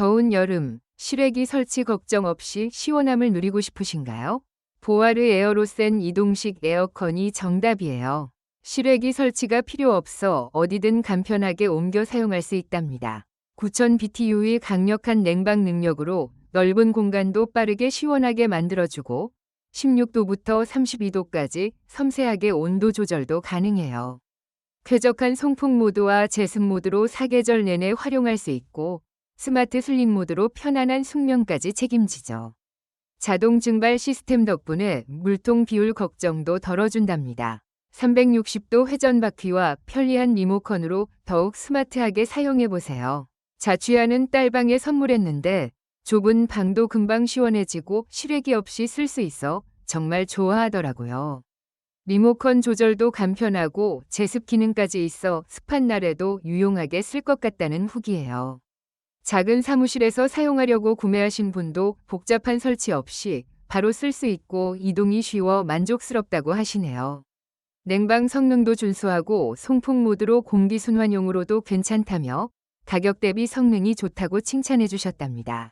더운 여름, 실외기 설치 걱정 없이 시원함을 누리고 싶으신가요? 보아르 에어로센 이동식 에어컨이 정답이에요. 실외기 설치가 필요 없어 어디든 간편하게 옮겨 사용할 수 있답니다. 9000BTU의 강력한 냉방 능력으로 넓은 공간도 빠르게 시원하게 만들어주고 16도부터 32도까지 섬세하게 온도 조절도 가능해요. 쾌적한 송풍 모드와 제습 모드로 사계절 내내 활용할 수 있고 스마트 슬립 모드로 편안한 숙면까지 책임지죠. 자동 증발 시스템 덕분에 물통 비울 걱정도 덜어준답니다. 360도 회전 바퀴와 편리한 리모컨으로 더욱 스마트하게 사용해보세요. 자취하는 딸방에 선물했는데 좁은 방도 금방 시원해지고 실외기 없이 쓸 수 있어 정말 좋아하더라고요. 리모컨 조절도 간편하고 제습 기능까지 있어 습한 날에도 유용하게 쓸 것 같다는 후기예요. 작은 사무실에서 사용하려고 구매하신 분도 복잡한 설치 없이 바로 쓸 수 있고 이동이 쉬워 만족스럽다고 하시네요. 냉방 성능도 준수하고 송풍 모드로 공기 순환용으로도 괜찮다며 가격 대비 성능이 좋다고 칭찬해 주셨답니다.